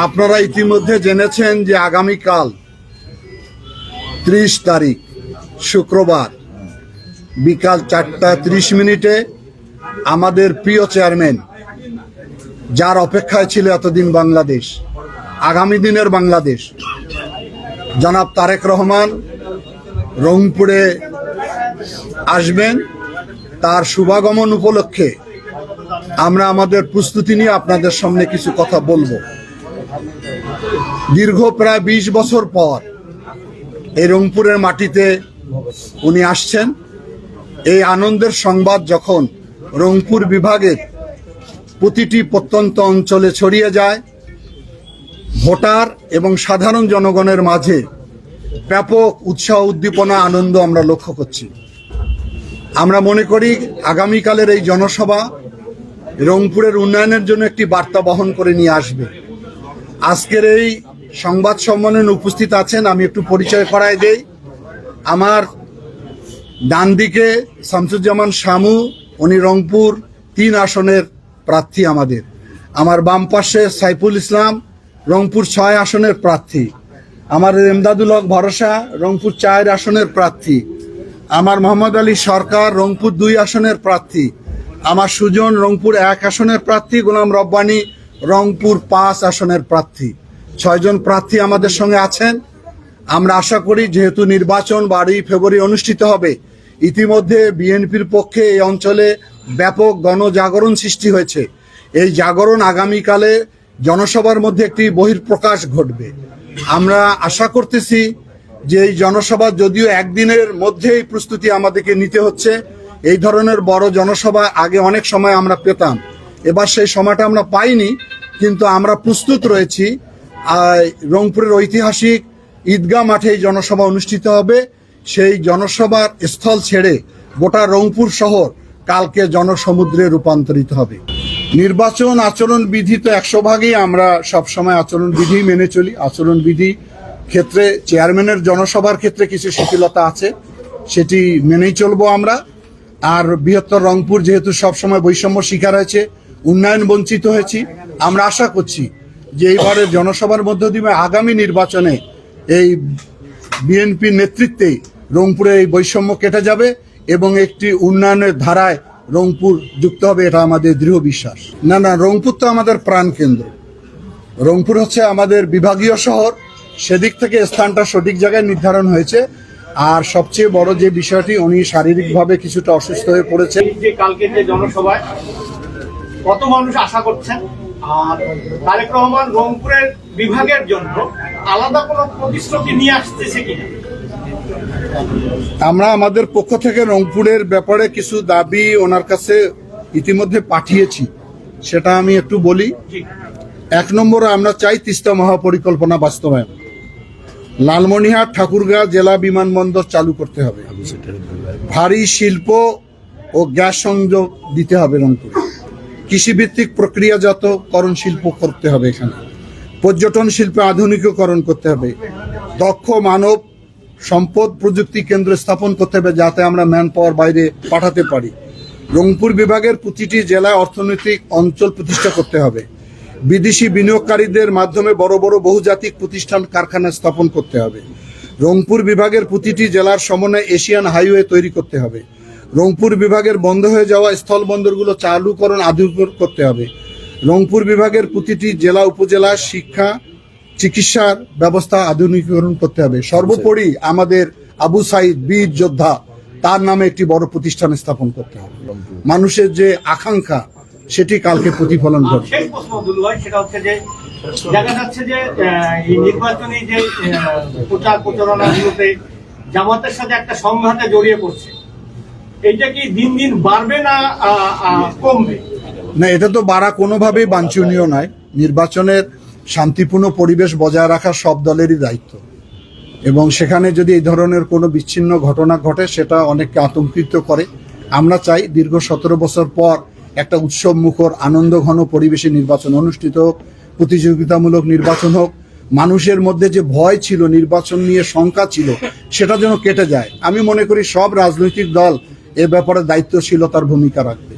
আপনারা ইতিমধ্যে জেনেছেন যে আগামীকাল 30 তারিখ শুক্রবার বিকাল 4:30 আমাদের প্রিয় চেয়ারম্যান, যার অপেক্ষায় ছিল এতদিন বাংলাদেশ, আগামী দিনের বাংলাদেশ, জনাব তারেক রহমান রংপুরে আসবেন। তার শুভাগমন উপলক্ষে আমরা আমাদের প্রস্তুতি নিয়ে আপনাদের সামনে কিছু কথা বলবো। দীর্ঘ প্রায় 20 বছর পর এই রংপুরের মাটিতে উনি আসছেন। এই আনন্দের সংবাদ যখন রংপুর বিভাগের প্রতিটি প্রত্যন্ত অঞ্চলে ছড়িয়ে যায়, ভোটার এবং সাধারণ জনগণের মাঝে ব্যাপক উৎসাহ, উদ্দীপনা, আনন্দ আমরা লক্ষ্য করছি। আমরা মনে করি আগামীকালের এই জনসভা রংপুরের উন্নয়নের জন্য একটি বার্তা বহন করে নিয়ে আসবে। আজকের এই সংবাদ সম্মেলনে উপস্থিত আছেন, আমি একটু পরিচয় করাই দেই। আমার ডান দিকে শামসুজ্জামান শামু, উনি রংপুর 3 আসনের প্রার্থী। আমার বাম পাশে সাইফুল ইসলাম, রংপুর 6 আসনের প্রার্থী। আমার এমদাদুল হক ভরসা, রংপুর 4 আসনের প্রার্থী। আমার মোহাম্মদ আলী সরকার, রংপুর 2 আসনের প্রার্থী। আমার সুজন, রংপুর 1 আসনের প্রার্থী। গোলাম রব্বানী, রংপুর 5 আসনের প্রার্থী। 6 জন প্রার্থী আমাদের সঙ্গে আছেন। আমরা আশা করি, যেহেতু নির্বাচন 12 ফেব্রুয়ারি অনুষ্ঠিত হবে, ইতিমধ্যে বিএনপির পক্ষে এই অঞ্চলে ব্যাপক গণজাগরণ সৃষ্টি হয়েছে। এই জাগরণ আগামীকালে জনসভার মধ্যে একটি বহিঃপ্রকাশ ঘটবে। আমরা আশা করতেছি যে এই জনসভা, যদিও একদিনের মধ্যেই প্রস্তুতি আমাদেরকে নিতে হচ্ছে, এই ধরনের বড় জনসভা আগে অনেক সময় আমরা পেতাম, এবার সেই সময়টা আমরা পাইনি, কিন্তু আমরা প্রস্তুত রয়েছি। রংপুরের ঐতিহাসিক ঈদগাহ মাঠে এই জনসভা অনুষ্ঠিত হবে। সেই জনসভার স্থল ছেড়ে গোটা রংপুর শহর কালকে জনসমুদ্রে রূপান্তরিত হবে। নির্বাচন আচরণবিধি তো 100 ভাগই আমরা সবসময় আচরণবিধি মেনে চলি। আচরণবিধি ক্ষেত্রে চেয়ারম্যানের জনসভার ক্ষেত্রে কিছু শিথিলতা আছে, সেটি মেনেই চলবো আমরা। আর বৃহত্তর রংপুর যেহেতু সবসময় বৈষম্য শিকার হয়েছে, উন্নয়ন বঞ্চিত হয়েছি, আমরা আশা করছি যে এইবারের জনসভার মধ্য দিয়ে আগামী নির্বাচনে এই বিএনপির নেতৃত্বে রংপুরে এই বৈষম্য কেটে যাবে এবং একটি উন্নয়নের ধারায় রংপুর যুক্ত হবে, এটা আমাদের দৃঢ় বিশ্বাস। না, রংপুর তো আমাদের প্রাণকেন্দ্র। রংপুর হচ্ছে আমাদের বিভাগীয় শহর, সেদিক থেকে স্থানটা সঠিক জায়গায় নির্ধারণ হয়েছে। আর সবচেয়ে বড় যে বিষয়টি, উনি শারীরিকভাবে কিছুটা অসুস্থ হয়ে পড়েছেন। যে কালকের যে জনসভায় কত মানুষ আশা করছেন, আর তারেক রহমান রংপুরের বিভাগের জন্য আলাদা কোনো প্রতিশ্রুতি নিয়ে আসতেছে কিনা? আমরা আমাদের পক্ষ থেকে রংপুরের ব্যাপারে কিছু দাবি ওনার কাছে ইতিমধ্যে পাঠিয়েছি, সেটা আমি একটু বলি। 1 নম্বরে আমরা চাই তিস্তা মহাপরিকল্পনা বাস্তবায়ন। লালমনিরহাট ঠাকুরগাঁও জেলা বিমানবন্দর চালু করতে হবে। ভারী শিল্প ও গ্যাস সংযোগ দিতে হবে রংপুরে। কৃষিভিত্তিক প্রক্রিয়াজাতকরণ শিল্প করতে হবে এখানে। পর্যটন শিল্পে আধুনিকীকরণ করতে হবে। দক্ষ মানব সম্পদ প্রযুক্তি কেন্দ্র স্থাপন করতে হবে, যাতে আমরা ম্যান পাওয়ার বাইরে পাঠাতে পারি। রংপুর বিভাগের প্রতিটি জেলায় অর্থনৈতিক অঞ্চল প্রতিষ্ঠা করতে হবে। বিদেশি বিনিয়োগকারীদের মাধ্যমে বড় বড় বহুজাতিক প্রতিষ্ঠান, কারখানা স্থাপন করতে হবে। রংপুর বিভাগের প্রতিটি জেলার সমন্বয়ে এশিয়ান হাইওয়ে তৈরি করতে হবে। রংপুর বিভাগের বন্ধ হয়ে যাওয়া স্থলবন্দরগুলো চালুকরণ, আধুনিকরণ করতে হবে। রংপুর বিভাগের প্রতিটি জেলা উপজেলা শিক্ষা চিকিৎসার ব্যবস্থা আধুনিকীকরণ করতে হবে। সর্বোপরি আমাদের আবু সাইদ বীর যোদ্ধা, তার নামে একটি বড় প্রতিষ্ঠান স্থাপন করতে হবে। মানুষের যে আকাঙ্ক্ষা, সেটি কালকে প্রতিফলন করবে। সেই প্রশ্ন সেটা হচ্ছে যে দেখা যাচ্ছে যে এই নির্বাচনী যে প্রচার প্রচারণাগুলোতে জামাতের সাথে একটা সংঘাতে জড়িয়ে পড়ছে, এইটা কি দিন দিন বাড়বে না কমবে? না, এটা তো বাড়া কোনোভাবেই বাঞ্ছনীয় নয়। নির্বাচনের শান্তিপূর্ণ পরিবেশ বজায় রাখা সব দলেরই দায়িত্ব, এবং সেখানে যদি এই ধরনের কোনো বিচ্ছিন্ন ঘটনা ঘটে, সেটা অনেককে আতঙ্কিত করে। আমরা চাই দীর্ঘ 17 বছর পর একটা উৎসব মুখর, আনন্দ ঘন পরিবেশে নির্বাচন অনুষ্ঠিত হোক, প্রতিযোগিতামূলক নির্বাচন হোক। মানুষের মধ্যে যে ভয় ছিল, নির্বাচন নিয়ে শঙ্কা ছিল, সেটা যেন কেটে যায়। আমি মনে করি সব রাজনৈতিক দল এ ব্যাপারে দায়িত্বশীলতার ভূমিকা রাখবে।